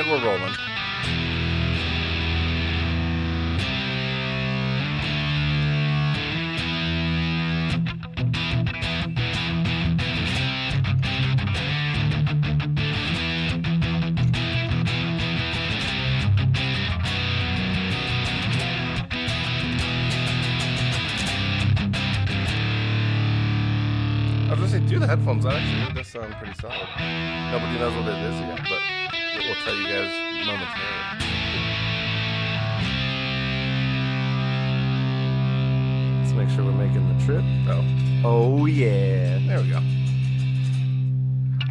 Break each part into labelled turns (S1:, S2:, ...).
S1: And we're rolling. I was going to say, do the headphones. That actually does sound pretty solid. Nobody knows what it is yet, but we'll tell you guys momentarily. Let's make sure we're making the trip.
S2: Oh yeah.
S1: There we go.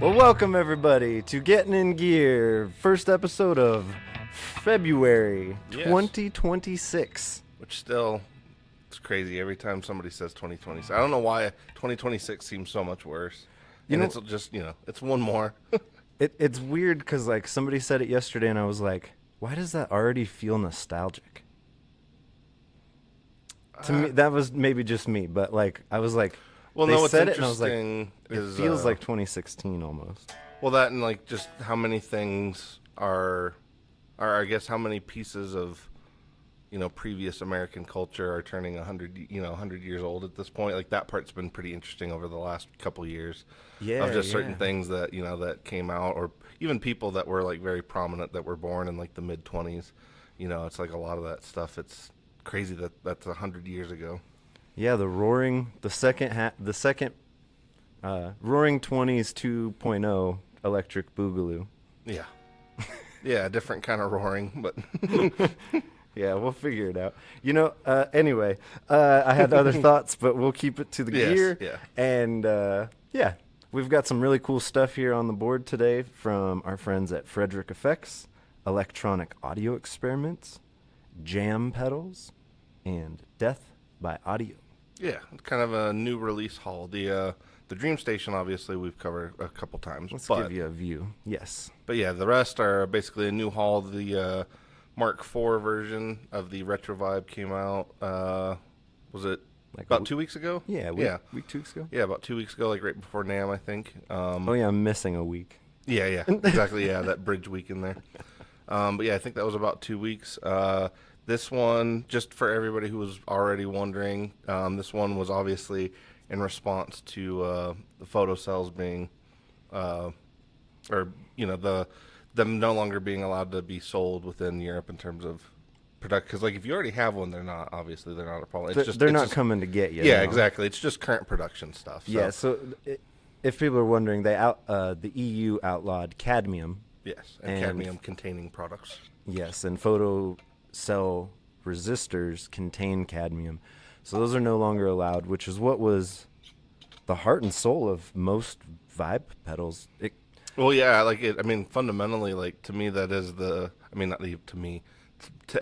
S2: Well, welcome everybody to Getting in Gear, first episode of February 2026.
S1: Which still, it's crazy every time somebody says 2026. I don't know why 2026 seems so much worse. And it's just, it's one more.
S2: It's weird because, like, somebody said it yesterday, and I was like, why does that already feel nostalgic? To me, that was maybe just me, but, like, I was like,
S1: well,
S2: they
S1: no, what's
S2: said it, and I was like,
S1: interesting
S2: it feels like 2016 almost.
S1: Well, that and, like, just how many things are I guess, how many pieces of, previous American culture are turning 100 years old at this point. Like, that part's been pretty interesting over the last couple years.
S2: Yeah,
S1: of just certain things that, that came out, or even people that were, like, very prominent that were born in, like, the mid-20s. It's like a lot of that stuff. It's crazy that that's 100 years ago.
S2: Yeah, Roaring 20s 2.0 Electric Boogaloo.
S1: Yeah. Yeah, a different kind of roaring, but...
S2: Yeah, we'll figure it out. Anyway, I had other thoughts, but we'll keep it to the gear.
S1: Yeah.
S2: And, we've got some really cool stuff here on the board today from our friends at FREDRIC Effects, Electronic Audio Experiments, Jam Pedals, and Death by Audio.
S1: Yeah, kind of a new release haul. The Dream Station, obviously, we've covered a couple times.
S2: Let's give you a view. Yes.
S1: But yeah, the rest are basically a new haul. The Mk4 version of the RetroVibe came out, was it like about 2 weeks ago?
S2: Yeah, week 2 weeks ago?
S1: Yeah, about 2 weeks ago, like right before NAMM, I think.
S2: I'm missing a week.
S1: Yeah, exactly, yeah, that bridge week in there. But yeah, I think that was about 2 weeks. This one, just for everybody who was already wondering, this one was obviously in response to the photocells being, them no longer being allowed to be sold within Europe in terms of product. Because, like, if you already have one, they're not a problem.
S2: They're not coming to get you.
S1: Yeah, exactly. It's just current production stuff. So.
S2: Yeah, so if people are wondering, the EU outlawed cadmium.
S1: Yes, and cadmium-containing products.
S2: Yes, and photocell resistors contain cadmium. So those are no longer allowed, which is what was the heart and soul of most vibe pedals.
S1: Well, yeah, fundamentally, like, to me, that is to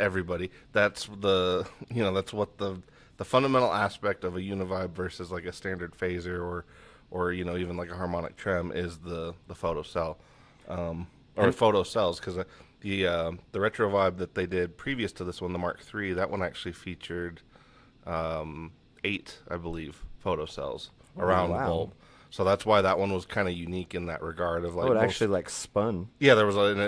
S1: everybody, that's that's what the fundamental aspect of a univibe versus, like, a standard phaser or even, like, a harmonic trem is the photocell, or photocells, because the RetroVibe that they did previous to this one, the Mk3, that one actually featured 8, I believe, photocells around the bulb. So that's why that one was kind of unique in that regard of, like,
S2: it actually, like, spun.
S1: Yeah, there was an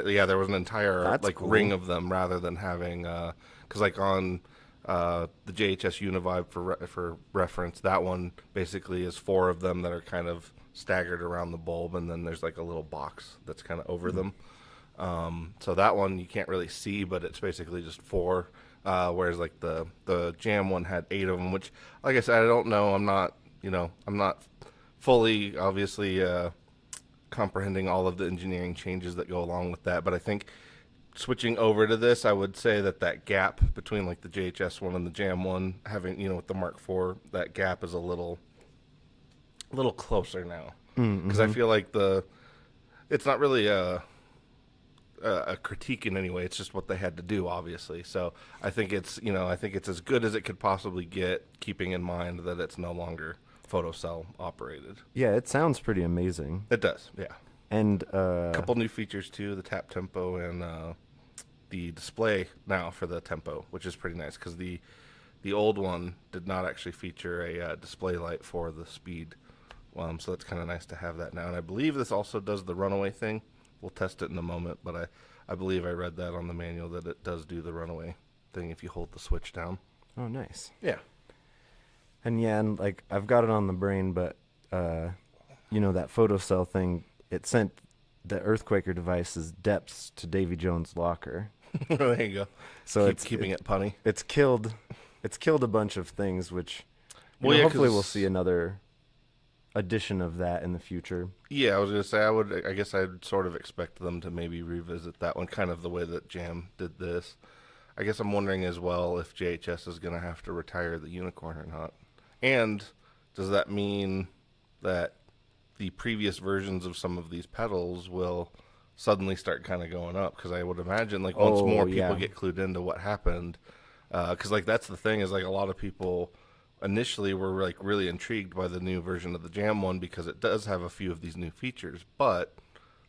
S1: entire
S2: cool.
S1: ring of them rather than having because, like, on the JHS Univibe for reference, that one basically is 4 of them that are kind of staggered around the bulb, and then there's, like, a little box that's kind of over them. So that one you can't really see, but it's basically just 4. Whereas, like, the Jam one had 8 of them, which, like I said, I don't know. I'm not fully, obviously, comprehending all of the engineering changes that go along with that. But I think switching over to this, I would say that gap between, like, the JHS one and the Jam one, having, with the Mk4, that gap is a little closer now. Because I feel like it's not really a critique in any way. It's just what they had to do, obviously. So I think it's as good as it could possibly get, keeping in mind that it's no longer photocell operated.
S2: Yeah, it sounds pretty amazing.
S1: It does, yeah.
S2: And
S1: a couple new features too, the tap tempo and the display now for the tempo, which is pretty nice because the old one did not actually feature a display light for the speed. So it's kind of nice to have that now. And I believe this also does the runaway thing. We'll test it in a moment, but I believe I read that on the manual that it does do the runaway thing if you hold the switch down.
S2: Oh, nice.
S1: Yeah.
S2: And yeah, and like I've got it on the brain, but you know, that photocell thing, it sent the Earthquaker device's depths to Davy Jones' locker.
S1: There you go.
S2: So
S1: Keep keeping it punny.
S2: It's killed a bunch of things, which
S1: Well, yeah,
S2: hopefully
S1: 'cause-
S2: we'll see another edition of that in the future.
S1: Yeah, I was gonna say I guess I'd sort of expect them to maybe revisit that one, kind of the way that Jam did this. I guess I'm wondering as well if JHS is gonna have to retire the Unicorn or not. And does that mean that the previous versions of some of these pedals will suddenly start kind of going up? Because I would imagine, like, once more people
S2: yeah.
S1: get clued into what happened, because like that's the thing is, like, a lot of people initially were like really intrigued by the new version of the Jam one because it does have a few of these new features, but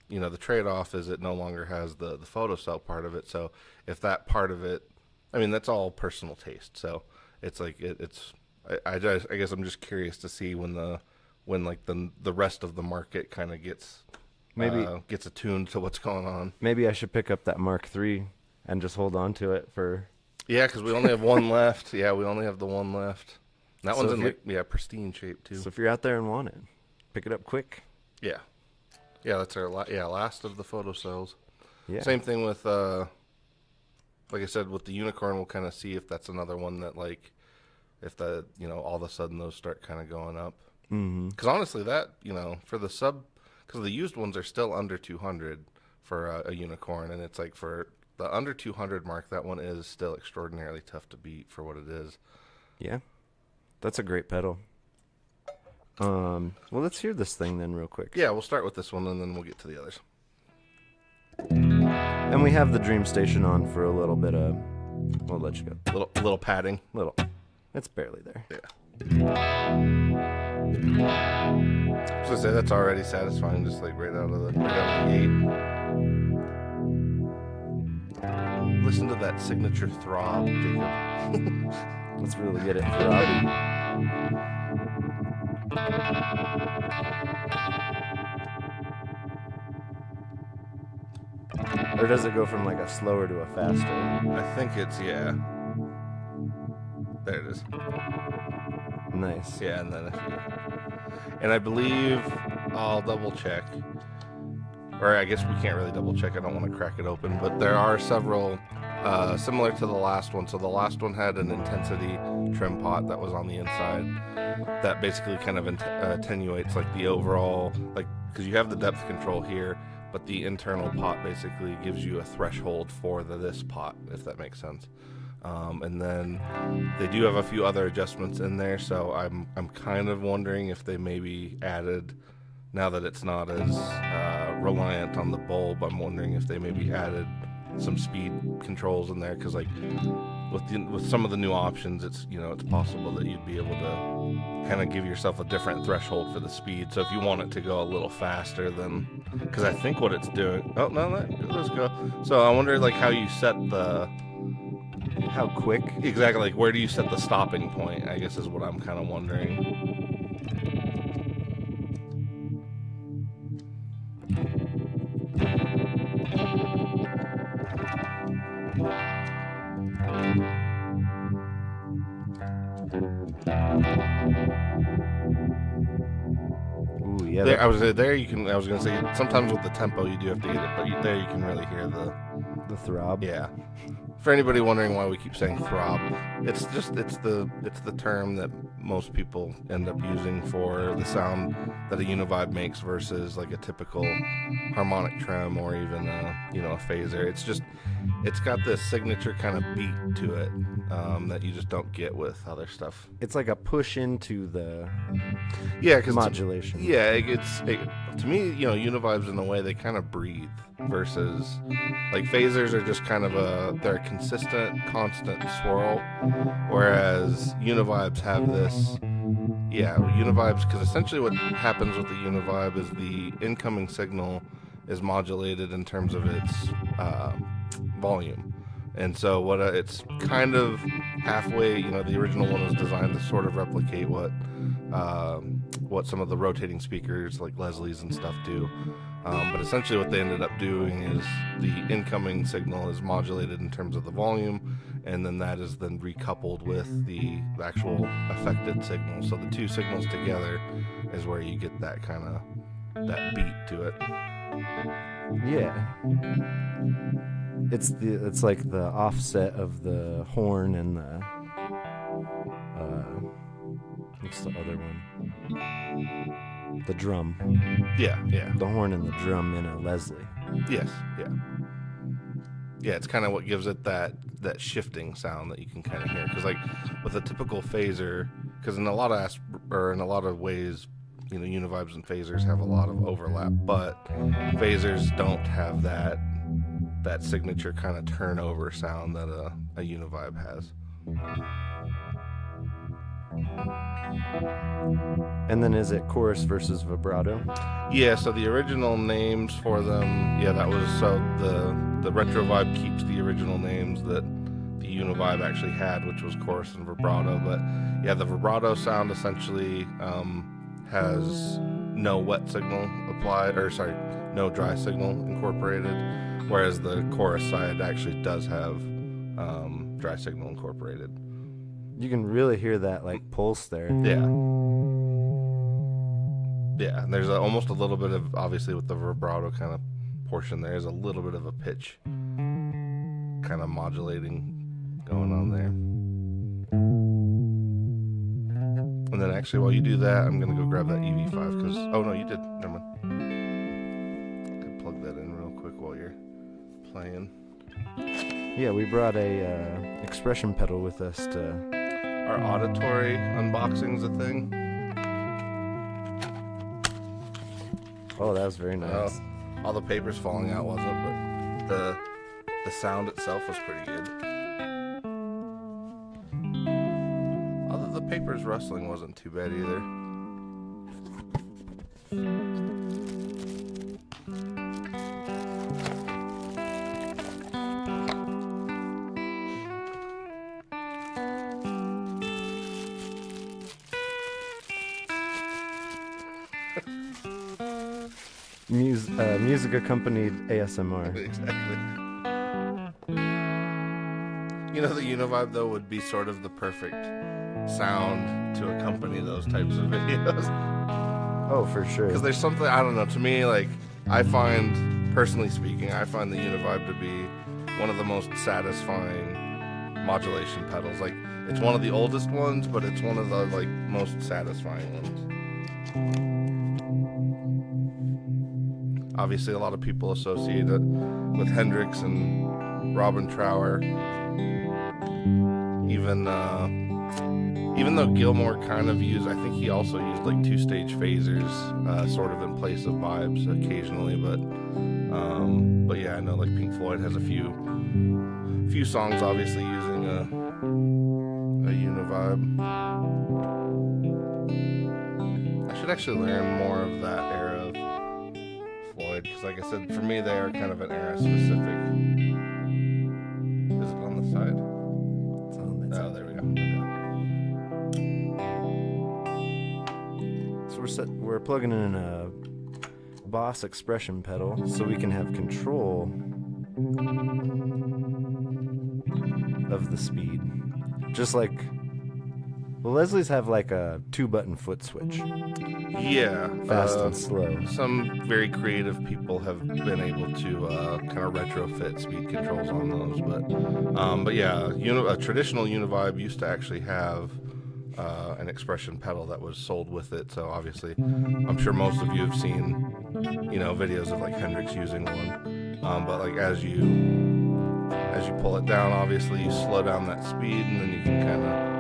S1: you know, the trade-off is it no longer has the photocell part of it. So if that part of it, I mean, that's all personal taste. So it's like I guess I'm just curious to see when the rest of the market kind of gets attuned to what's going on.
S2: Maybe I should pick up that Mark III and just hold on to it for.
S1: Yeah, because we only have one left. Yeah, we only have the one left. That
S2: So
S1: one's
S2: if
S1: in like pristine shape too.
S2: So if you're out there and want it, pick it up quick.
S1: Yeah, that's our last of the photocells.
S2: Yeah.
S1: Same thing with like I said, with the Unicorn, we'll kind of see if that's another one that, like, if the, you know, all of a sudden those start kind of going up.
S2: Mm-hmm.
S1: Because honestly, that, you know, for the because the used ones are still under 200 for a Unicorn, and it's like for the under 200 mark, that one is still extraordinarily tough to beat for what it is.
S2: Yeah, that's a great pedal. Well, let's hear this thing then real quick.
S1: Yeah, we'll start with this one, and then we'll get to the others.
S2: And we have the Dream Station on for a little bit of. We'll let you go.
S1: Little padding.
S2: Little. It's barely there.
S1: Yeah. I was gonna say that's already satisfying, just like right out of the gate. Listen to that signature throb, Jacob.
S2: Let's really get it throbby. Or does it go from like a slower to a faster?
S1: I think it's there it is.
S2: Nice.
S1: Yeah, and then and I believe I'll double check. Or I guess we can't really double check. I don't want to crack it open, but there are several similar to the last one. So the last one had an intensity trim pot that was on the inside that basically kind of attenuates like the overall, like, because you have the depth control here, but the internal pot basically gives you a threshold for this pot, if that makes sense. And then they do have a few other adjustments in there, so I'm kind of wondering if they maybe added, now that it's not as reliant on the bulb, I'm wondering if they maybe added some speed controls in there, because like with some of the new options, it's, you know, it's possible that you'd be able to kind of give yourself a different threshold for the speed. So if you want it to go a little faster, then, because I think what it's doing, oh no, let's go. So I wonder like how you set
S2: How quick?
S1: exactly, like where do you set the stopping point, I guess is what I'm kind of wondering.
S2: Ooh, yeah.
S1: There, I was gonna say sometimes with the tempo you do have to get it, but there you can really hear
S2: the throb.
S1: yeah. For anybody wondering why we keep saying throb, it's the term that most people end up using for the sound that a Univibe makes versus like a typical harmonic trem or even a phaser. It's got this signature kind of beat to it that you just don't get with other stuff.
S2: It's like a push into the modulation.
S1: To me, Univibes in a way they kind of breathe versus like phasers are just kind of they're a consistent, constant swirl, whereas Univibes have this. Yeah, Univibes, because essentially what happens with the Univibe is the incoming signal is modulated in terms of its volume. And so it's kind of halfway, the original one was designed to sort of replicate what what some of the rotating speakers like Leslie's and stuff do. But essentially what they ended up doing is the incoming signal is modulated in terms of the volume, and then that is then recoupled with the actual affected signal. So the two signals together is where you get that kind of that beat to it.
S2: Yeah. It's like the offset of the horn and the what's the other one? The drum.
S1: Yeah.
S2: The horn and the drum in a Leslie.
S1: Yes, yeah. Yeah, it's kind of what gives it that shifting sound that you can kind of hear. Because like with a typical phaser, because in a lot of ways, you know, univibes and phasers have a lot of overlap, but phasers don't have that signature kind of turnover sound that a univibe has.
S2: And then is it chorus versus vibrato?
S1: Yeah, so the original names for them, that was, so the RetroVibe keeps the original names that the Univibe actually had, which was chorus and vibrato. But yeah, the vibrato sound essentially has no wet signal applied, no dry signal incorporated, whereas the chorus side actually does have dry signal incorporated.
S2: You can really hear that like pulse there.
S1: Yeah, and there's almost a little bit of, obviously with the vibrato kind of portion, there's a little bit of a pitch kind of modulating going on there. And then actually while you do that, I'm going to go grab that EV5 because, oh no, you did, never mind. I could plug that in real quick while you're playing.
S2: Yeah, we brought a expression pedal with us to...
S1: Our auditory unboxing's a thing.
S2: Oh, that was very nice.
S1: All the paper's falling out wasn't, but the sound itself was pretty good. Although the paper's rustling wasn't too bad either.
S2: Music accompanied ASMR.
S1: Exactly. You know, the Univibe though would be sort of the perfect sound to accompany those types of videos.
S2: Oh, for sure.
S1: Because there's something, I don't know, to me, like, personally speaking, I find the Univibe to be one of the most satisfying modulation pedals. Like, it's one of the oldest ones, but it's one of the, like, most satisfying ones. Obviously, a lot of people associate it with Hendrix and Robin Trower. Even though Gilmour kind of used, I think he also used like two-stage phasers, sort of in place of vibes occasionally. But yeah, I know like Pink Floyd has a few songs obviously using a Univibe. I should actually learn more of that era of Floyd, because like I said, for me they are kind of an era specific. Is it on the side?
S2: It's on that side.
S1: Oh, there we go. Okay.
S2: So we're plugging in a Boss expression pedal so we can have control of the speed. Just like, well, Leslie's have like a 2-button foot switch.
S1: Yeah,
S2: Fast and slow.
S1: Some very creative people have been able to kind of retrofit speed controls on those, but yeah, a traditional Univibe used to actually have an expression pedal that was sold with it. So obviously, I'm sure most of you have seen, videos of like Hendrix using one. But like as you pull it down, obviously you slow down that speed, and then you can kind of.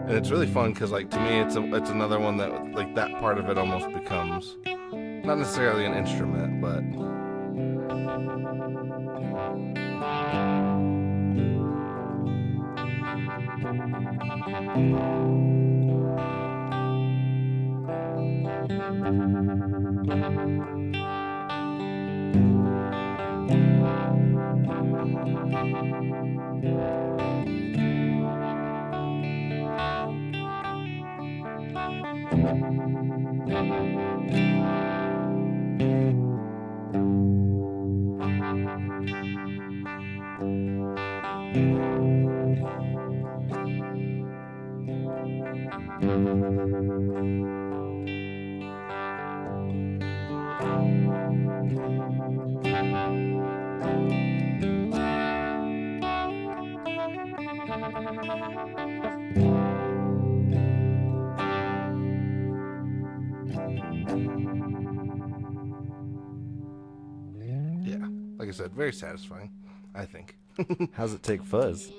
S1: And it's really fun because, like, to me, it's another one that, like, that part of it almost becomes not necessarily an instrument, but like I said, very satisfying, I think.
S2: How's it take fuzz?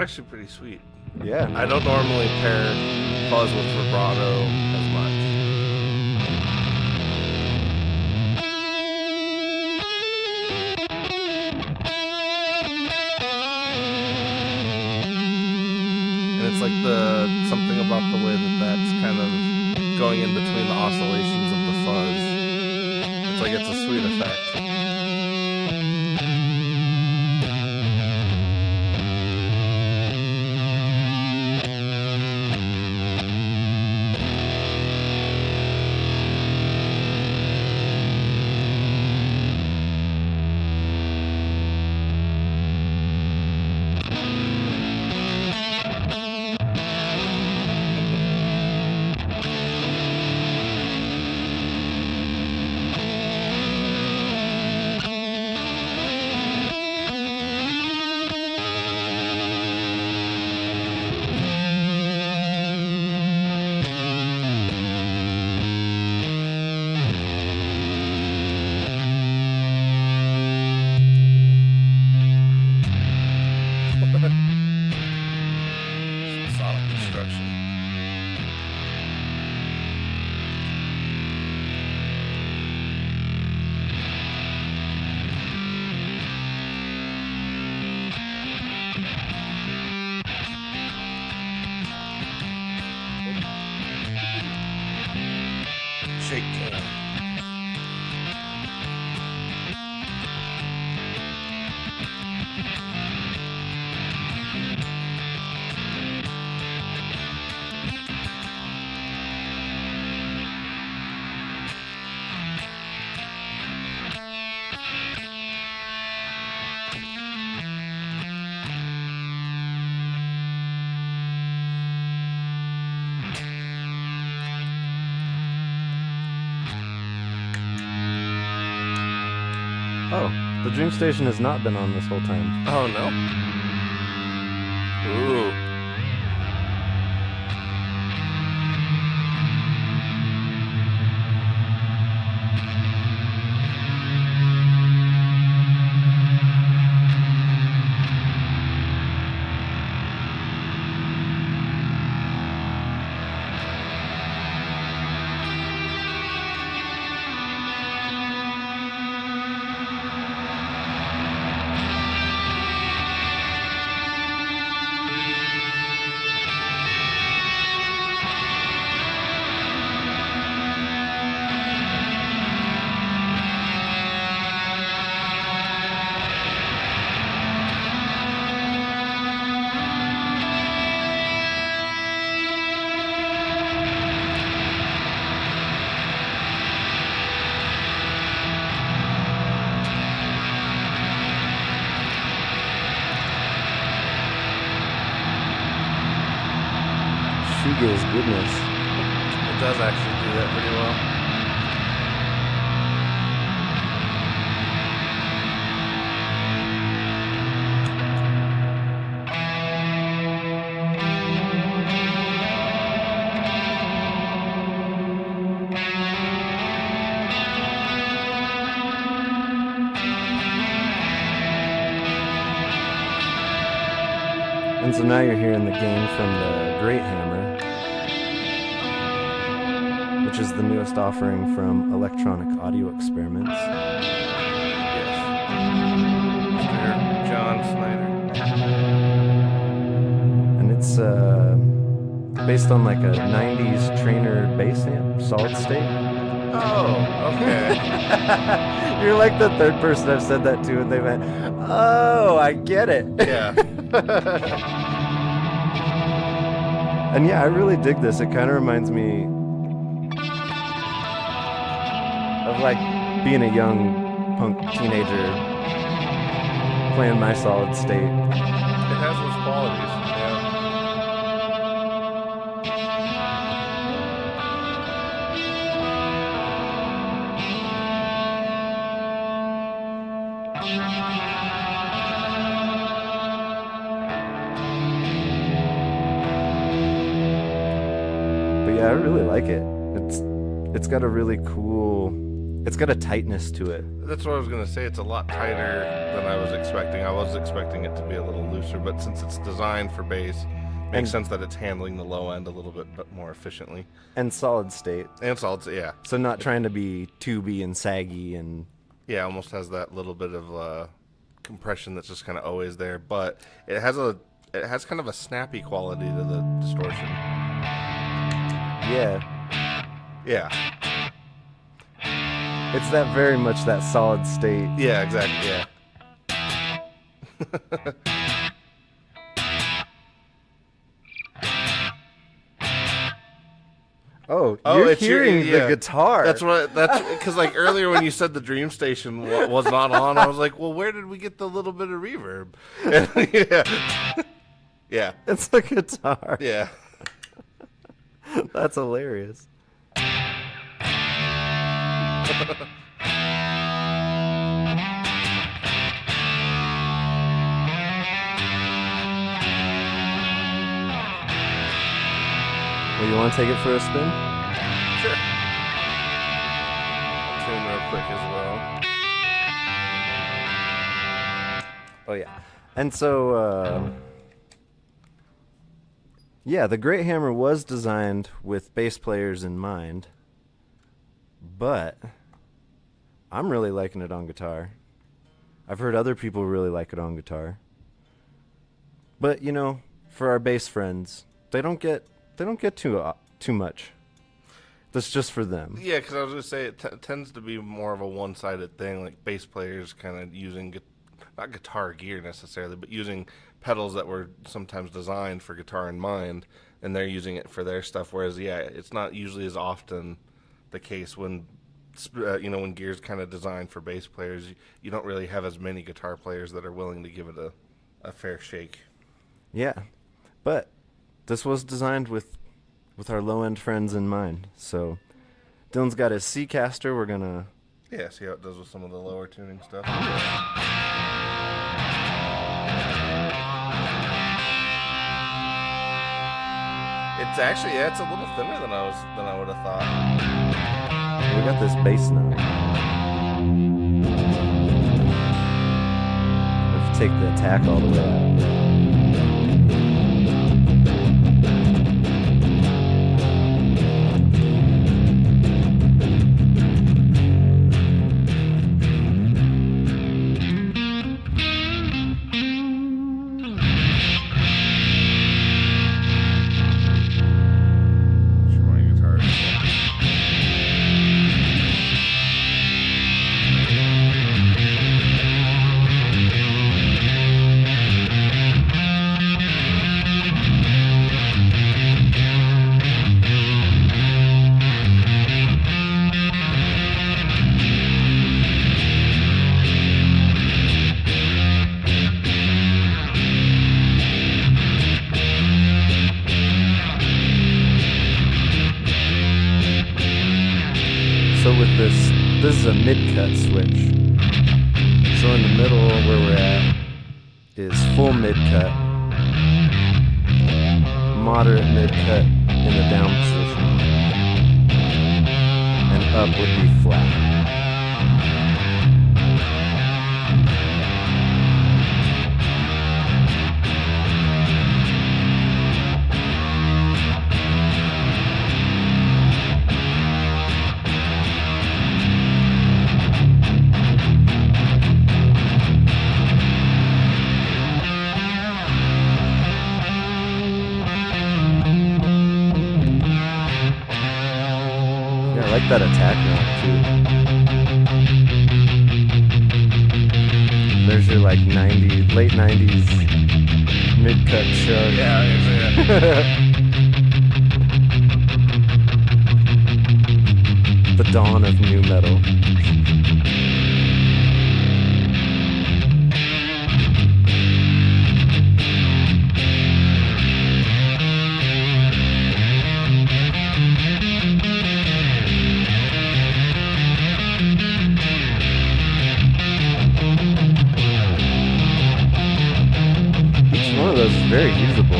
S1: Actually pretty sweet.
S2: Yeah.
S1: I don't normally pair fuzz with vibrato as much. And it's like something about the way that's kind of going in between the oscillations of the fuzz. It's like it's a sweet effect. Sonic destruction. Shake can.
S2: Oh, the Dream Station has not been on this whole time.
S1: Oh no. Ooh.
S2: Portuguese goodness.
S1: It does actually do that pretty well.
S2: And so now you're hearing the gain from the Great Hammer, which is the newest offering from Electronic Audio Experiments.
S1: Yes. Mr. John Snyder.
S2: And it's based on like a 90s trainer bass amp, solid state.
S1: Oh, okay.
S2: You're like the third person I've said that to, and they went, "Oh, I get it."
S1: Yeah.
S2: And yeah, I really dig this. It kind of reminds me of like being a young punk teenager playing my solid state.
S1: It has those qualities. Yeah.
S2: But yeah, I really like it. It's got a really cool, it's got a tightness to it.
S1: That's what I was going to say. It's a lot tighter than I was expecting. I was expecting it to be a little looser, but since it's designed for bass, makes sense that it's handling the low end a little bit more efficiently.
S2: And solid state.
S1: And solids, yeah.
S2: So not trying to be tubey and saggy and...
S1: Yeah, almost has that little bit of compression that's just kind of always there, but it has kind of a snappy quality to the distortion.
S2: Yeah.
S1: Yeah.
S2: It's that very much that solid state.
S1: Yeah, exactly, yeah.
S2: Oh, you're hearing the guitar.
S1: That's because like earlier when you said the Dream Station was not on, I was like, well, where did we get the little bit of reverb? Yeah. Yeah.
S2: It's the guitar.
S1: Yeah.
S2: That's hilarious. Well, you want to take it for a spin?
S1: Sure. I'll tune real quick as well.
S2: Oh, yeah. And so, yeah, the Great Hammer was designed with bass players in mind, but I'm really liking it on guitar. I've heard other people really like it on guitar. But, you know, for our bass friends, they don't get too much. That's just for them.
S1: Yeah, because I was going to say it tends to be more of a one-sided thing, like bass players kind of using, not guitar gear necessarily, but using pedals that were sometimes designed for guitar in mind, and they're using it for their stuff, whereas, yeah, it's not usually as often the case when, when gear's kind of designed for bass players. You don't really have as many guitar players that are willing to give it a fair shake.
S2: Yeah, but this was designed with our low-end friends in mind. So Dylan's got his C-caster. We're going to...
S1: Yeah, see how it does with some of the lower tuning stuff. It's actually, yeah, it's a little thinner than I would have thought.
S2: We got this bass knob. Let's take the attack all the way out. This is a mid-cut switch. So in the middle where we're at is full mid-cut, moderate mid-cut in the down position, and up would be flat. I like that attack knob too. There's your like late 90s mid-cut chug.
S1: Yeah.
S2: The dawn of new metal. Each one of those is very usable.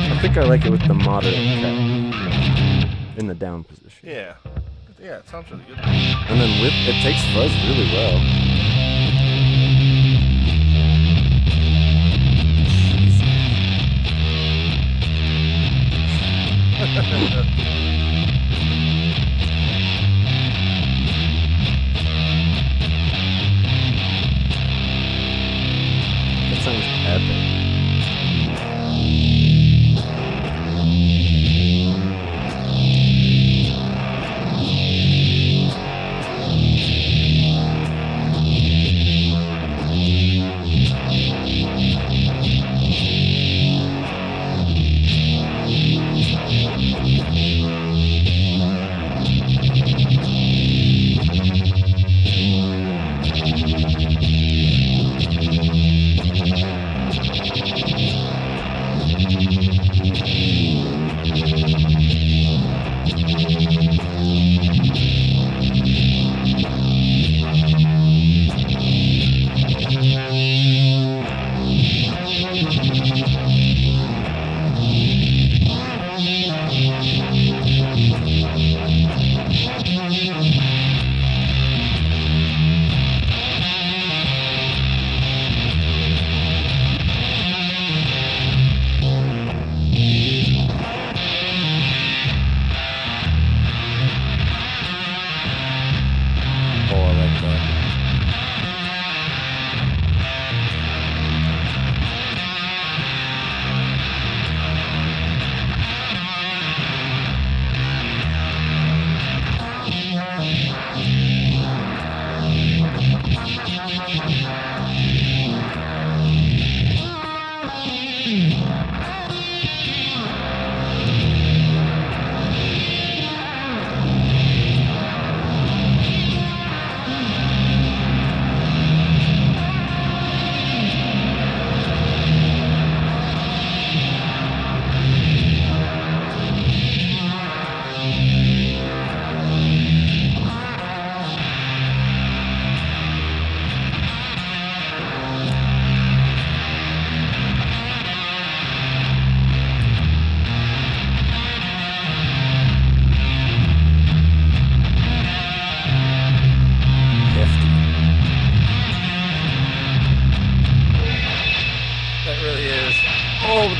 S2: I think I like it with the moderate cut in the down position.
S1: Yeah, it sounds really good.
S2: And then it takes fuzz really well. That sounds epic.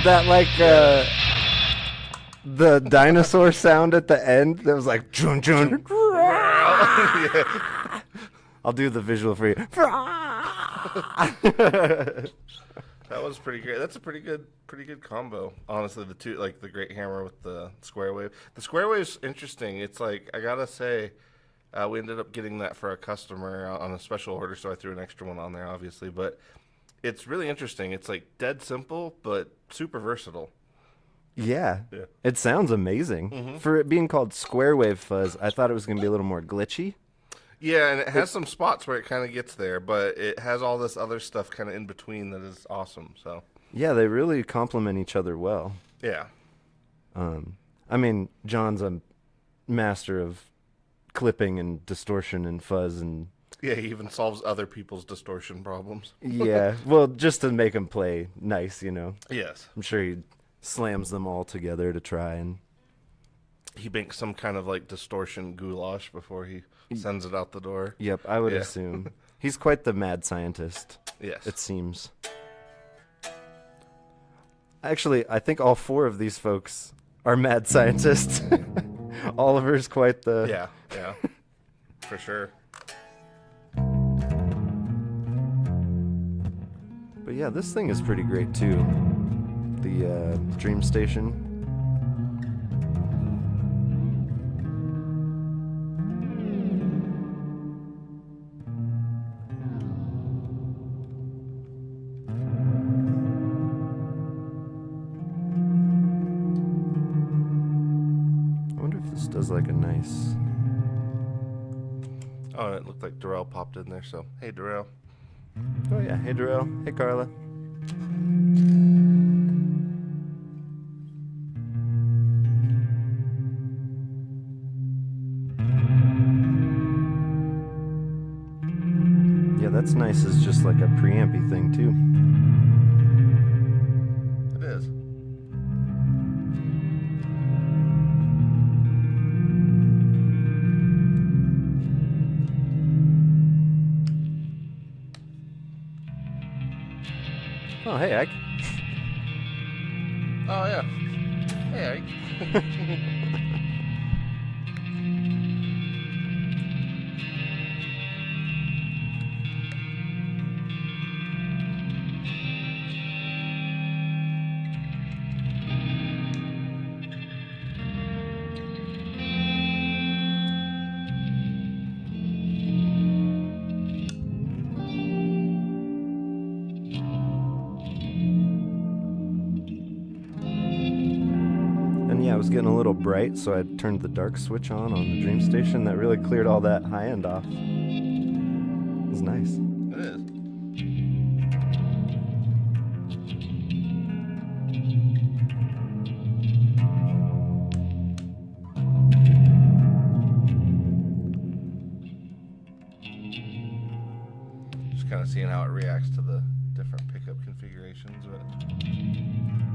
S2: That like the dinosaur sound at the end that was like chun chun. I'll do the visual for you.
S1: That was pretty great. That's a pretty good combo. Honestly, the two, like the great hammer with the square wave. The square wave's interesting. It's like, I gotta say, we ended up getting that for a customer on a special order, so I threw an extra one on there, obviously. But it's really interesting. It's like dead simple, but super versatile.
S2: Yeah.
S1: Yeah.
S2: It sounds amazing. For it being called square wave fuzz, I thought it was going to be a little more glitchy.
S1: Yeah, and it has some spots where it kind of gets there, but it has all this other stuff kind of in between that is awesome. So
S2: Yeah, they really complement each other well.
S1: yeah,
S2: I mean, John's a master of clipping and distortion and fuzz and
S1: yeah, he even solves other people's distortion problems.
S2: yeah, well, just to make him play nice, you know.
S1: Yes,
S2: I'm sure he slams them all together to try and
S1: he makes some kind of like distortion goulash before he sends it out the door.
S2: yep, I would
S1: Yeah.
S2: assume. He's quite the mad scientist,
S1: Yes,
S2: it seems. Actually, I think all four of these folks are mad scientists. Oliver's quite the
S1: yeah, for sure.
S2: But yeah, this thing is pretty great too. The Dream Station. I wonder if this does like a nice.
S1: Oh, and it looked like Darrell popped in there. So hey, Darrell.
S2: Oh yeah, hey Darrell, hey Carla. Yeah, that's nice as just like a preampy thing too.
S1: It is.
S2: Oh hey Ike.
S1: Oh yeah. Hey, Ike.
S2: And yeah, it was getting a little bright, so I turned the dark switch on the Dream Station. That really cleared all that high end off. It was nice.
S1: It is. Just kind of seeing how it reacts to the different pickup configurations of it.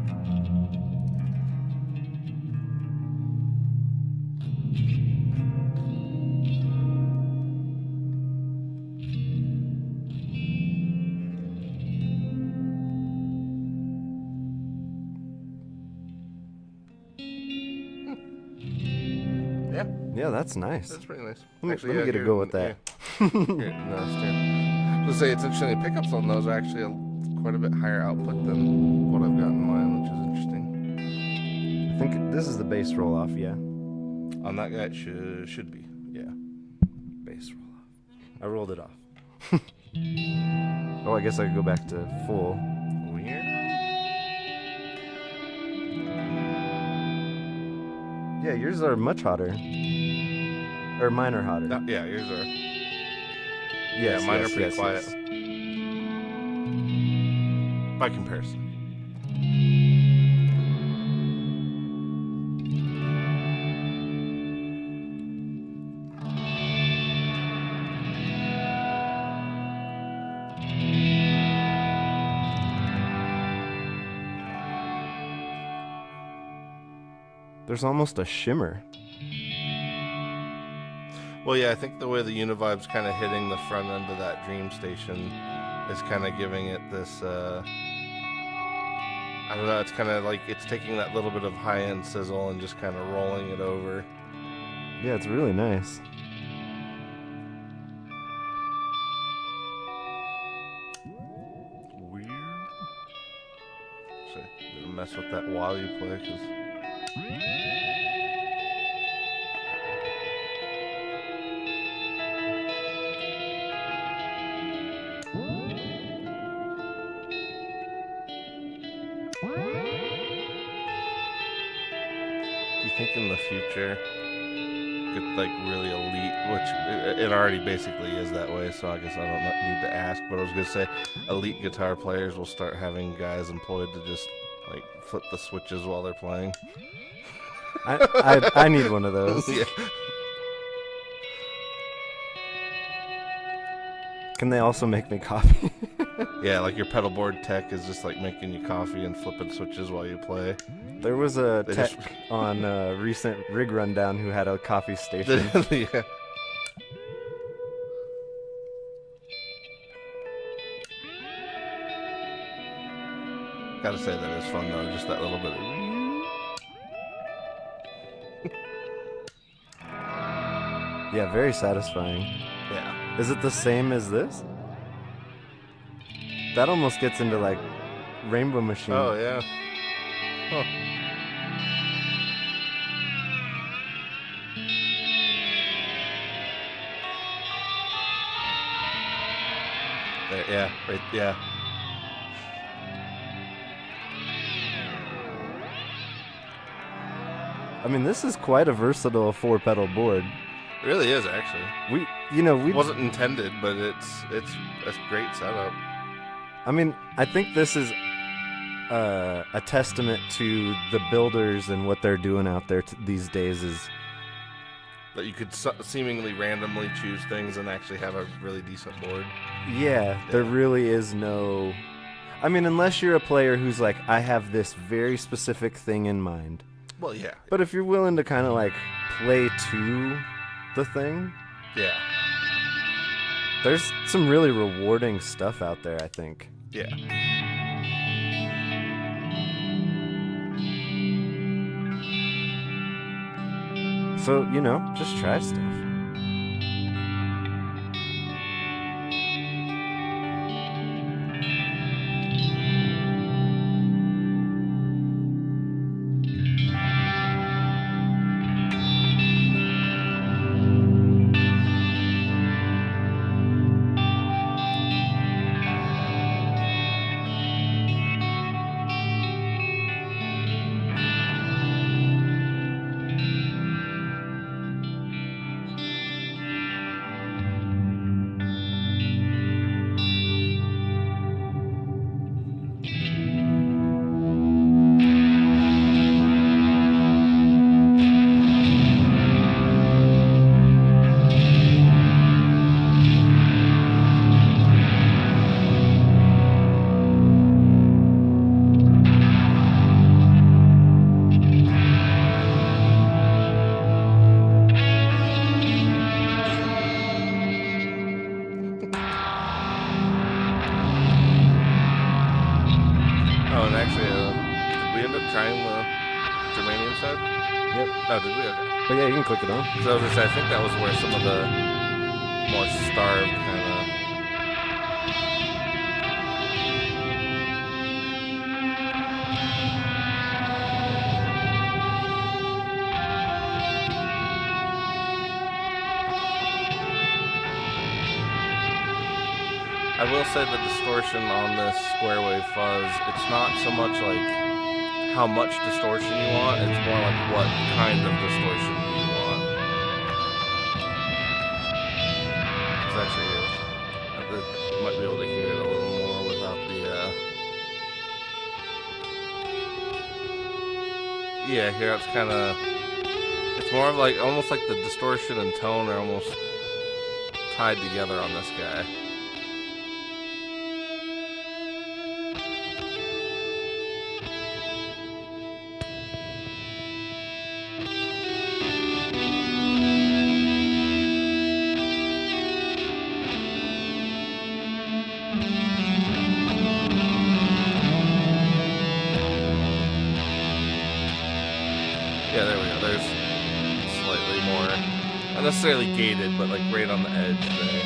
S1: Yeah,
S2: Yeah, that's nice.
S1: that's pretty nice.
S2: Let me get a go with that.
S1: Here, no, stand. Let's say it's interesting. The pickups on those are actually quite a bit higher output than what I've got in mine, which is interesting.
S2: I think this is the bass roll off, yeah.
S1: On that guy, it should be. Yeah.
S2: Bass roll off. I rolled it off. Oh, I guess I could go back to full.
S1: Weird.
S2: Yeah, yours are much hotter. Or mine are hotter.
S1: No, yeah, yours are.
S2: Yes,
S1: yeah, mine
S2: yes,
S1: are pretty
S2: yes,
S1: quiet
S2: yes.
S1: by comparison.
S2: There's almost a shimmer.
S1: Well, yeah, I think the way the Univibe's kind of hitting the front end of that Dream Station is kind of giving it this, I don't know, it's kind of like it's taking that little bit of high-end sizzle and just kind of rolling it over.
S2: Yeah, it's really nice.
S1: Weird. So, I'm gonna mess with that while you play, because... think in the future, get like really elite, which it already basically is that way. So I guess I don't need to ask. But I was gonna say, elite guitar players will start having guys employed to just like flip the switches while they're playing.
S2: I need one of those.
S1: Yeah.
S2: Can they also make me coffee?
S1: Yeah, like your pedal board tech is just like making you coffee and flipping switches while you play.
S2: There was a
S1: They
S2: tech
S1: just-
S2: on a recent rig rundown who had a coffee station.
S1: Yeah. Gotta say that is fun though, just that little bit.
S2: Yeah, very satisfying.
S1: Yeah.
S2: Is it the same as this? That almost gets into like Rainbow Machine.
S1: Oh yeah. Huh. There, yeah, right, yeah.
S2: I mean, this is quite a versatile 4-pedal board.
S1: It really is actually.
S2: We
S1: It wasn't intended, but it's a great setup.
S2: I mean, I think this is a testament to the builders and what they're doing out there these days. Is
S1: That you could seemingly randomly choose things and actually have a really decent board.
S2: there really is no. I mean, unless you're a player who's like, I have this very specific thing in mind.
S1: Well, yeah.
S2: But if you're willing to kind of like play to the thing,
S1: Yeah.
S2: there's some really rewarding stuff out there, I think.
S1: Yeah.
S2: So, just try stuff.
S1: Oh, and actually, did we end up trying the Germanium side?
S2: Yep.
S1: Oh, did we? Okay.
S2: But yeah, you can click it on.
S1: So I was gonna say, I think that was where some of the more starved kind of. I will say the distortion on this square wave fuzz, it's not so much like how much distortion you want, it's more like what kind of distortion do you want. It's actually, you might be able to hear it a little more without the, yeah, here it's kind of, it's more of like, almost like the distortion and tone are almost tied together on this guy. Yeah, there we go. There's slightly more, not necessarily gated, but like right on the edge there.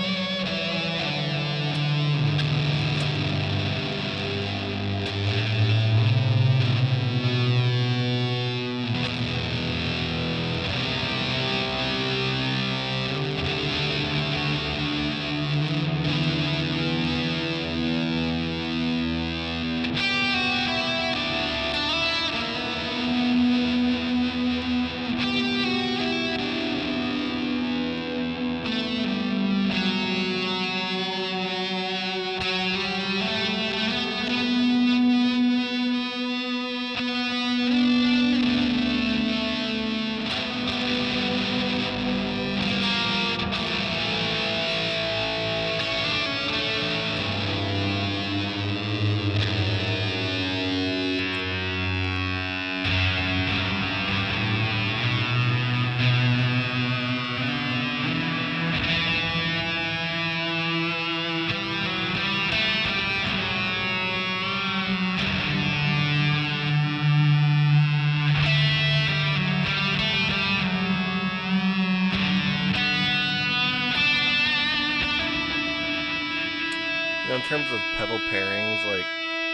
S1: You know, in terms of pedal pairings, like,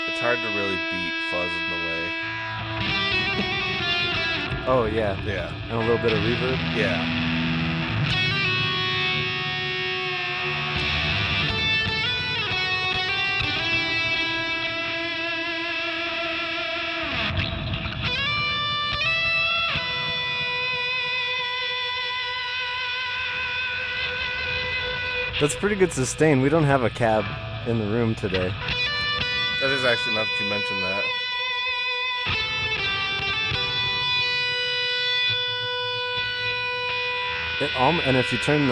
S1: it's hard to really beat fuzz in the way.
S2: Oh, yeah.
S1: Yeah.
S2: And a little bit of reverb.
S1: Yeah.
S2: That's pretty good sustain. We don't have a cab in the room today.
S1: That is actually, not that you mentioned that.
S2: And if you turn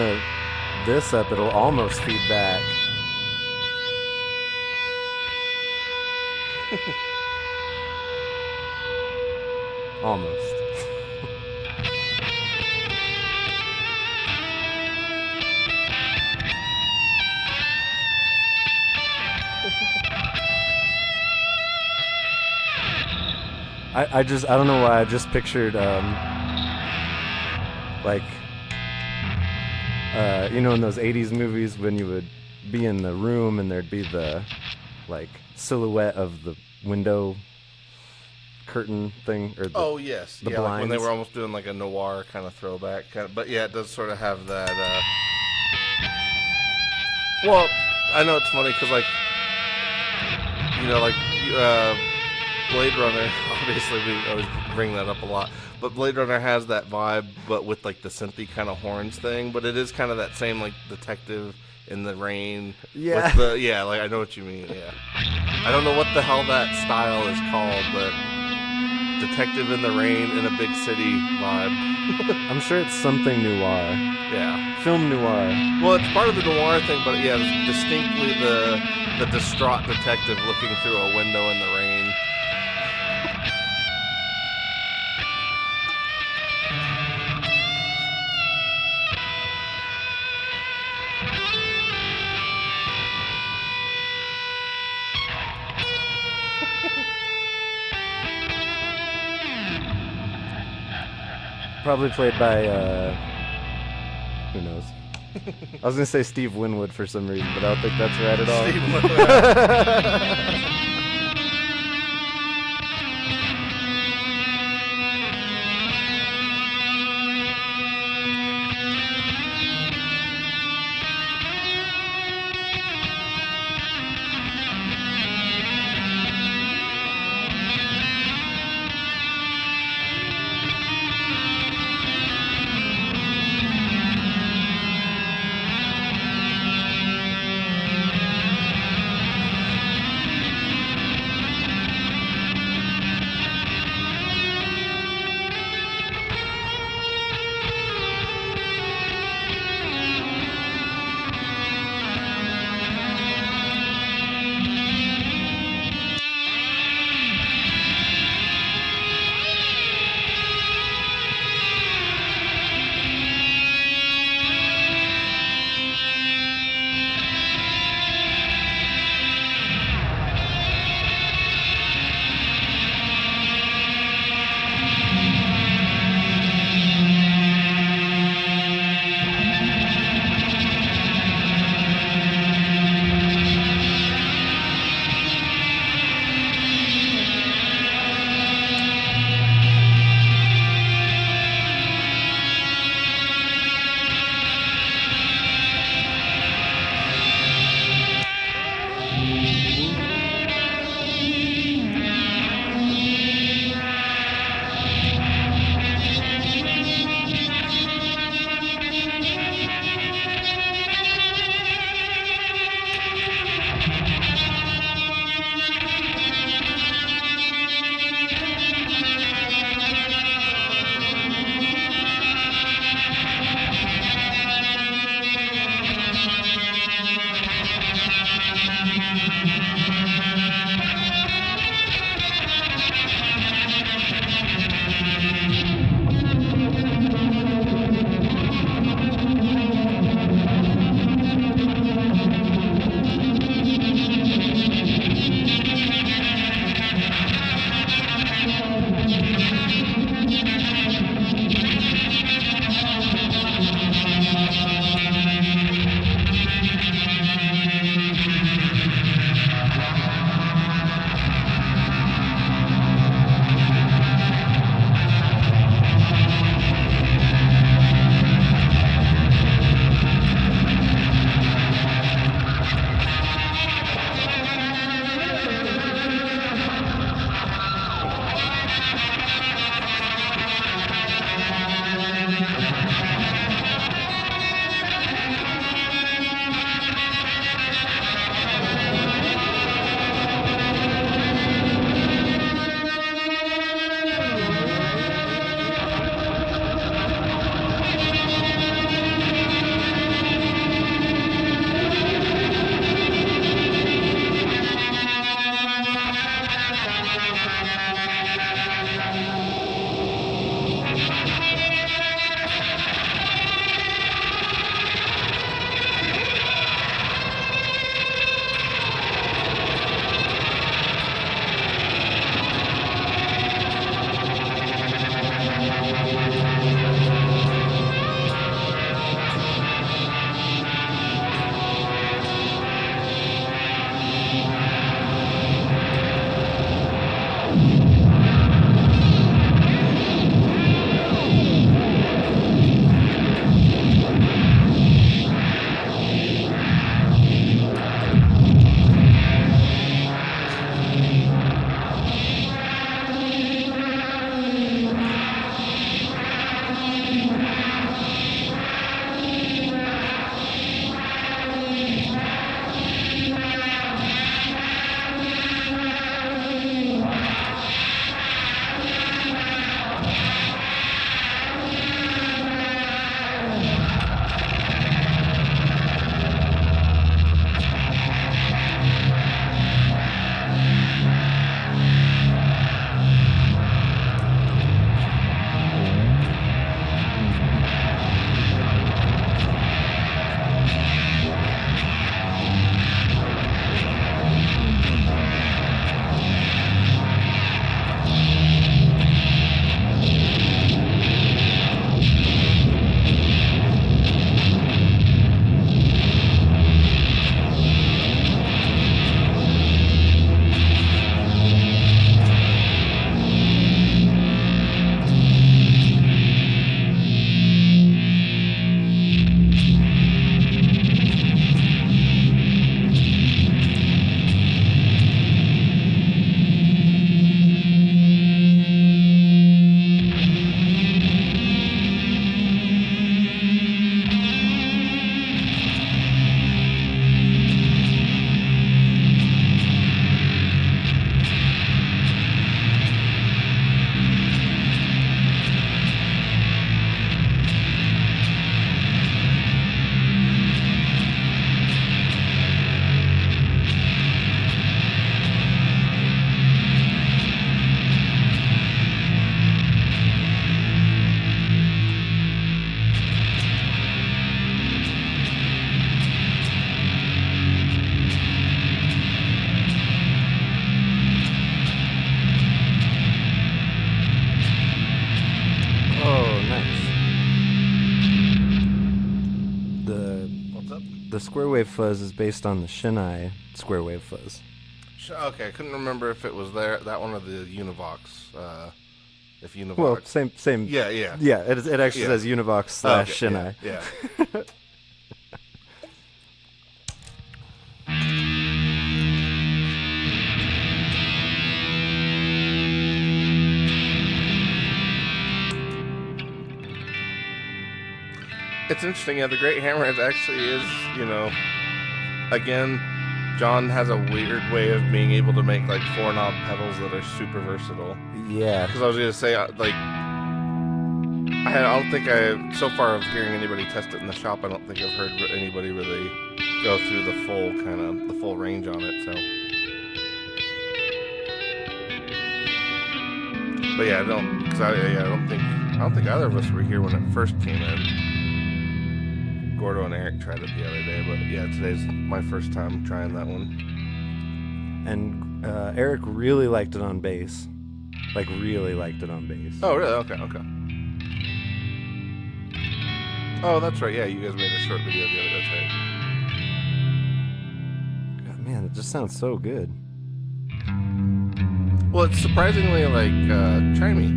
S2: this up, it'll almost feed back. Almost. I don't know why I just pictured like you know, in those 80s movies when you would be in the room and there'd be the like silhouette of the window curtain thing, or
S1: Oh yes,
S2: the
S1: yeah, like when they
S2: blinds.
S1: were almost doing like a noir kind of throwback, but yeah, it does sort of have that. Well, I know it's funny because like, you know, like Blade Runner. Obviously, we always bring that up a lot, but Blade Runner has that vibe, but with like the synthy kind of horns thing. But it is kind of that same like detective in the rain.
S2: Yeah.
S1: With the, yeah, like I know what you mean. Yeah. I don't know what the hell that style is called, but detective in the rain in a big city vibe.
S2: I'm sure it's something noir,
S1: Yeah.
S2: film noir.
S1: Well, it's part of the noir thing, but yeah, it's distinctly the distraught detective looking through a window in the rain.
S2: Probably played by who knows. I was gonna say Steve Winwood for some reason, but I don't think that's right at all.
S1: Steve Winwood. What's up?
S2: The square wave fuzz is based on the Shinai square wave fuzz.
S1: Okay, I couldn't remember if it was that one or the Univox. If Univox.
S2: Well, same.
S1: Yeah.
S2: Yeah, it actually says Univox / Shinai.
S1: Yeah. It's interesting. Yeah, the Great Hammer actually is, again, John has a weird way of being able to make like 4-knob pedals that are super versatile.
S2: Yeah.
S1: Because I was gonna say, I don't think so far of hearing anybody test it in the shop, I don't think I've heard anybody really go through the full range on it. So, but yeah, I don't think either of us were here when it first came in. Gordo and Eric tried it the other day, but yeah, today's my first time trying that one.
S2: And Eric really liked it on bass. Like, really liked it on bass.
S1: Oh, really? Okay. Oh, that's right. Yeah, you guys made a short video the other day. That's right.
S2: God, man, it just sounds so good.
S1: Well, it's surprisingly, like, chimey.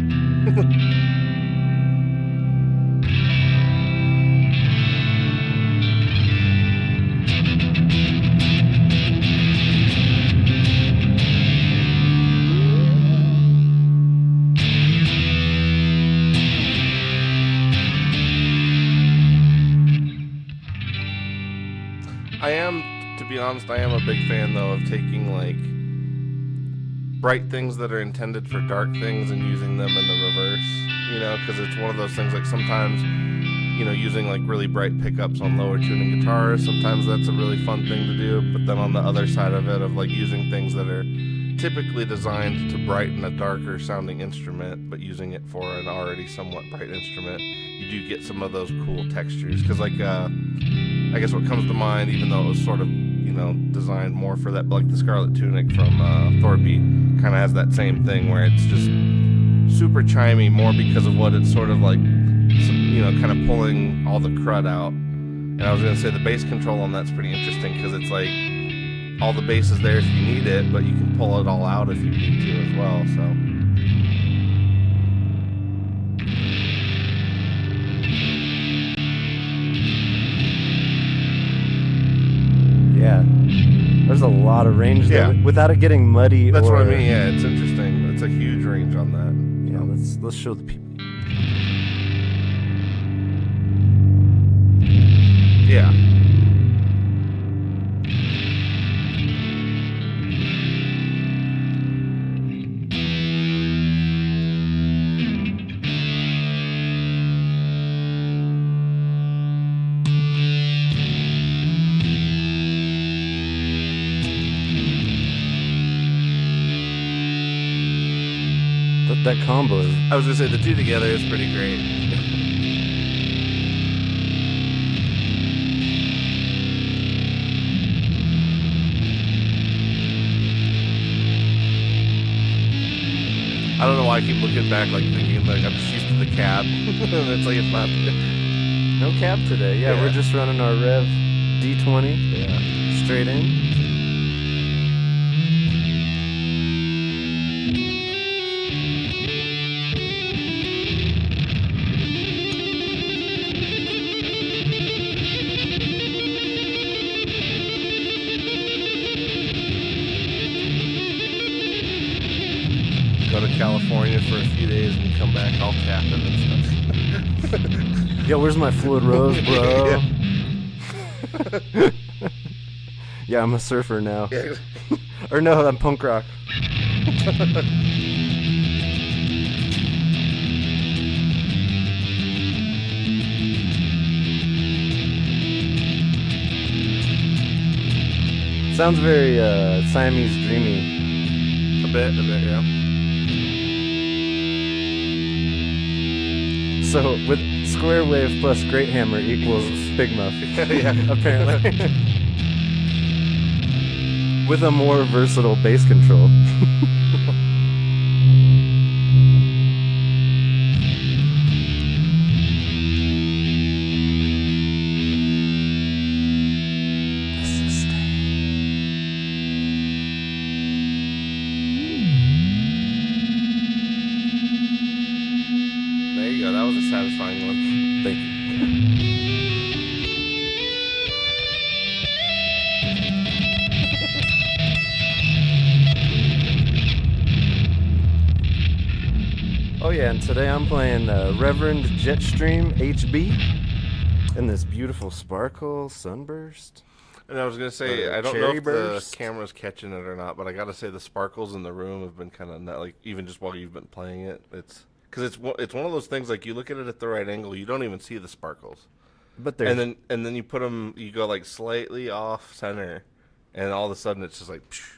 S1: To be honest, I am a big fan, though, of taking, like, bright things that are intended for dark things and using them in the reverse, because it's one of those things, like, sometimes, using, like, really bright pickups on lower tuning guitars, sometimes that's a really fun thing to do, but then on the other side of it, of, like, using things that are typically designed to brighten a darker sounding instrument, but using it for an already somewhat bright instrument, you do get some of those cool textures, because, like, I guess what comes to mind, even though it was sort of, designed more for that, like the Scarlet Tunic from Thorpe, kind of has that same thing where it's just super chimey, more because of what it's sort of like, kind of pulling all the crud out. And I was going to say the bass control on that's pretty interesting, because it's like all the bass is there if you need it, but you can pull it all out if you need to as well, so.
S2: Yeah, there's a lot of range there without it getting muddy.
S1: That's what I mean. Yeah, it's interesting. It's a huge range on that.
S2: Yeah, let's show the people.
S1: Yeah.
S2: That combo is...
S1: I was gonna say the two together is pretty great. I don't know why I keep looking back, like thinking like I'm just used to the cab. It's like it's not.
S2: No cab today. Yeah, we're just running our Rev D20.
S1: Yeah.
S2: Straight in.
S1: Go to California for a few days and come back all tapping and stuff.
S2: Yo, where's my Floyd Rose, bro? Yeah, I'm a surfer now.
S1: Yeah.
S2: Or no, I'm punk rock. Sounds very Siamese dreamy.
S1: A bit, yeah.
S2: So with square wave plus great hammer equals big muff.
S1: Yeah,
S2: apparently. With a more versatile bass control. yeah, and today I'm playing Reverend Jetstream HB in this beautiful sparkle sunburst.
S1: And I was gonna say, I don't know
S2: cherry
S1: if
S2: burst.
S1: the camera's catching it or not, but I gotta say the sparkles in the room have been kind of like even just while you've been playing it, it's one of those things like you look at it at the right angle, you don't even see the sparkles,
S2: But there's
S1: and then you put them, you go like slightly off center, and all of a sudden it's just like, psh.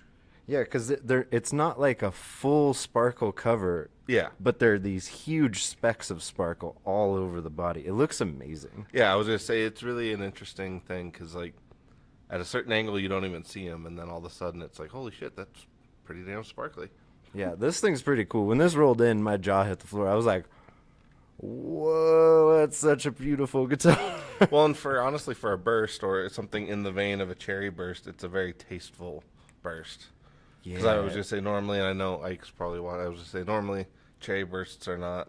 S2: yeah, because it's not like a full sparkle cover,
S1: Yeah,
S2: but there are these huge specks of sparkle all over the body. It looks amazing.
S1: yeah. I was gonna say it's really an interesting thing because like at a certain angle you don't even see them, and then all of a sudden it's like, holy shit, that's pretty damn sparkly.
S2: Yeah, this thing's pretty cool. When this rolled in, my jaw hit the floor. I was like, whoa, that's such a beautiful guitar.
S1: Well, and honestly for a burst or something in the vein of a cherry burst, it's a very tasteful burst.
S2: Yeah.
S1: Because I was gonna say normally, and I know Ike's probably what I was gonna say. Normally, cherry bursts are not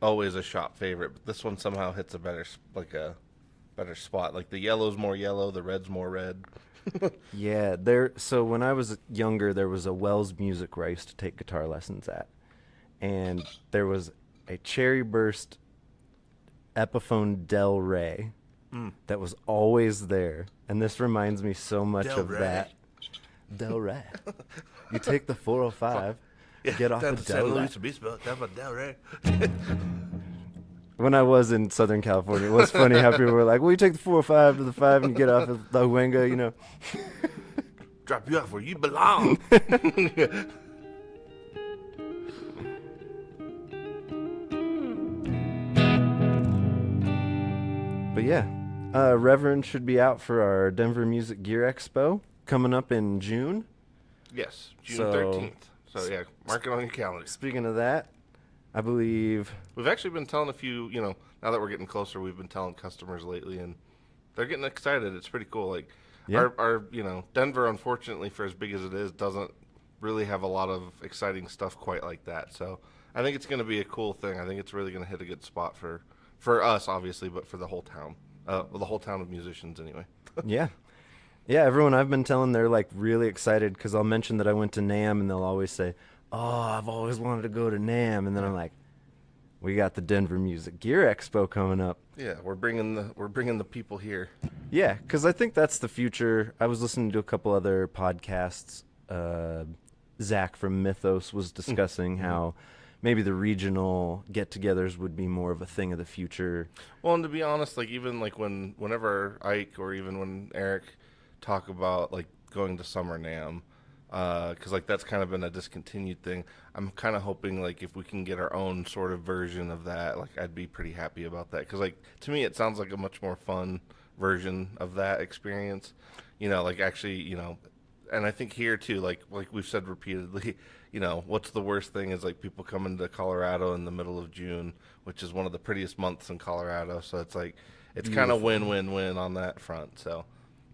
S1: always a shop favorite, but this one somehow hits a better spot. Like the yellow's more yellow, the red's more red.
S2: Yeah, so when I was younger, there was a Wells Music where I used to take guitar lessons at. And there was a cherry burst Epiphone Del Rey that was always there. And this reminds me so much
S1: Del
S2: of
S1: Rey.
S2: that. Del Rey. You take the 405, get off the Del Rey. When I was in Southern California, it was funny how people were like, well, you take the 405 to the 5 and you get off at La Huenga, you know.
S1: Drop you off where you belong.
S2: But yeah, Reverend should be out for our Denver Music Gear Expo coming up in June.
S1: Yes, June
S2: So-
S1: 13th. So yeah, mark it on your calendar.
S2: Speaking of that, I believe,
S1: We've actually been telling a few, now that we're getting closer, we've been telling customers lately, and they're getting excited. It's pretty cool. Like,
S2: Yeah.
S1: our Denver, unfortunately, for as big as it is, doesn't really have a lot of exciting stuff quite like that. So I think it's going to be a cool thing. I think it's really going to hit a good spot for us, obviously, but for the whole town. Well, the whole town of musicians, anyway.
S2: yeah. Yeah, everyone I've been telling, they're like really excited because I'll mention that I went to NAMM and they'll always say, oh, I've always wanted to go to NAMM. And then I'm like, we got the Denver Music Gear Expo coming up.
S1: Yeah, we're bringing the people here.
S2: Yeah, because I think that's the future. I was listening to a couple other podcasts. Zach from Mythos was discussing how maybe the regional get-togethers would be more of a thing of the future.
S1: Well, and to be honest, like even like whenever Ike or even when Eric talk about like going to Summer NAMM, because like that's kind of been a discontinued thing. I'm kind of hoping like if we can get our own sort of version of that, like I'd be pretty happy about that. Because like to me, it sounds like a much more fun version of that experience. Like actually, and I think here too, like we've said repeatedly, what's the worst thing is like people coming to Colorado in the middle of June, which is one of the prettiest months in Colorado. So it's like it's kind of win-win-win on that front. So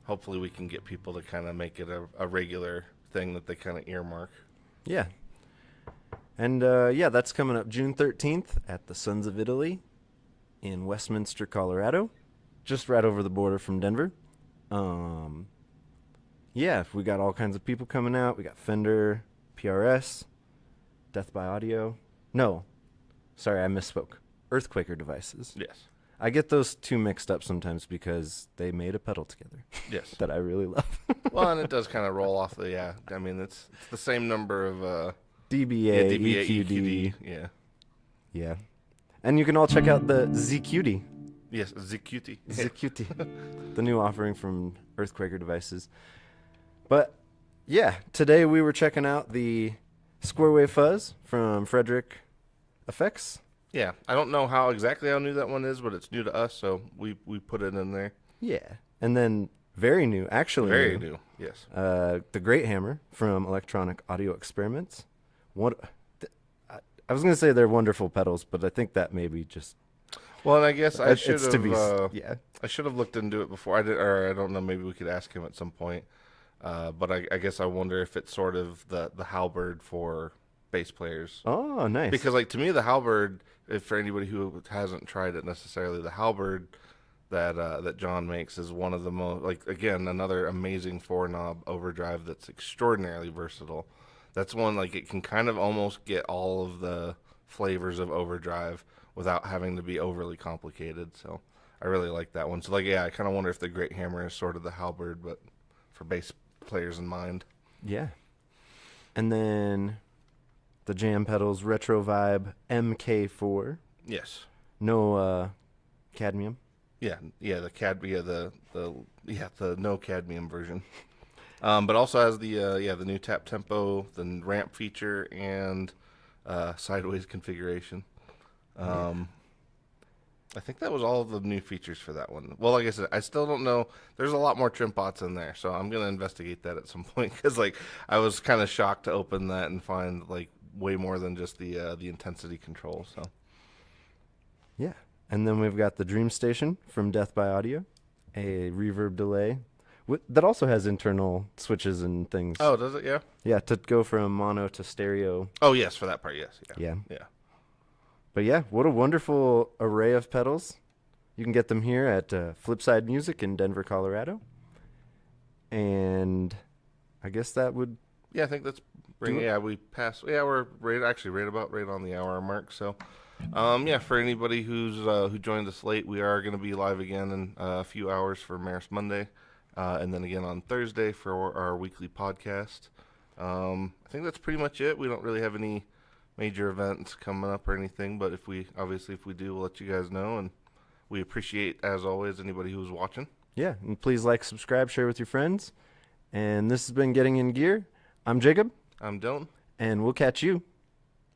S1: hopefully we can get people to kind of make it a regular thing that they kind of earmark.
S2: Yeah. And yeah, that's coming up June 13th at the Sons of Italy in Westminster, Colorado, just right over the border from Denver. Yeah, we got all kinds of people coming out. We got Fender, PRS, Death by Audio. No, sorry, I misspoke. Earthquaker Devices.
S1: Yes.
S2: I get those two mixed up sometimes because they made a pedal together
S1: Yes.
S2: that I really love.
S1: Well, and it does kind of roll off I mean, it's the same number of
S2: DBA,
S1: DBA,
S2: EQD.
S1: Yeah.
S2: Yeah. And you can all check out the ZQD.
S1: Yes, ZQT.
S2: ZQT. The new offering from Earthquaker Devices. But yeah, today we were checking out the Square Wave Fuzz from FREDRIC Effects.
S1: Yeah, I don't know how new that one is, but it's new to us, so we put it in there.
S2: Yeah. And then very new, actually
S1: Very new, yes.
S2: the Great Hammer from Electronic Audio Experiments. I was going to say they're wonderful pedals, but I think that maybe just...
S1: Well, and I guess I should
S2: it's to be...
S1: have
S2: yeah.
S1: I should have looked into it before. I don't know, maybe we could ask him at some point. But I guess I wonder if it's sort of the halberd for bass players.
S2: Oh, nice.
S1: Because like to me the halberd, if for anybody who hasn't tried it necessarily, the halberd that John makes is one of the most, like, again, another amazing 4-knob overdrive that's extraordinarily versatile. That's one, like, it can kind of almost get all of the flavors of overdrive without having to be overly complicated. So I really like that one. So like, yeah, I kind of wonder if the Great Hammer is sort of the halberd, but for bass players in mind.
S2: Yeah. And then the jam pedals, RetroVibe Mk4.
S1: Yes.
S2: No cadmium.
S1: Yeah, the no cadmium version. But also has the new tap tempo, the ramp feature, and sideways configuration. I think that was all of the new features for that one. Well, like I said, I still don't know. There's a lot more trim pots in there, so I'm gonna investigate that at some point because like I was kind of shocked to open that and find like way more than just the intensity control. So
S2: Yeah. And then we've got the Dream Station from Death by Audio, a reverb delay that also has internal switches and things.
S1: oh, does it? Yeah.
S2: Yeah, to go from mono to stereo.
S1: Oh yes, for that part, yes.
S2: Yeah.
S1: Yeah.
S2: But yeah, what a wonderful array of pedals. You can get them here at Flipside Music in Denver, Colorado. And I guess that would...
S1: Yeah, I think that's we passed. Yeah, we're right on the hour mark. So, yeah, for anybody who joined us late, we are going to be live again in a few hours for Maris Monday, and then again on Thursday for our weekly podcast. I think that's pretty much it. We don't really have any major events coming up or anything, but if we do, we'll let you guys know, and we appreciate, as always, anybody who's watching.
S2: Yeah, and please like, subscribe, share with your friends. And this has been Getting in Gear. I'm Jacob.
S1: I'm Dylan.
S2: And we'll catch you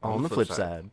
S2: on the flip side.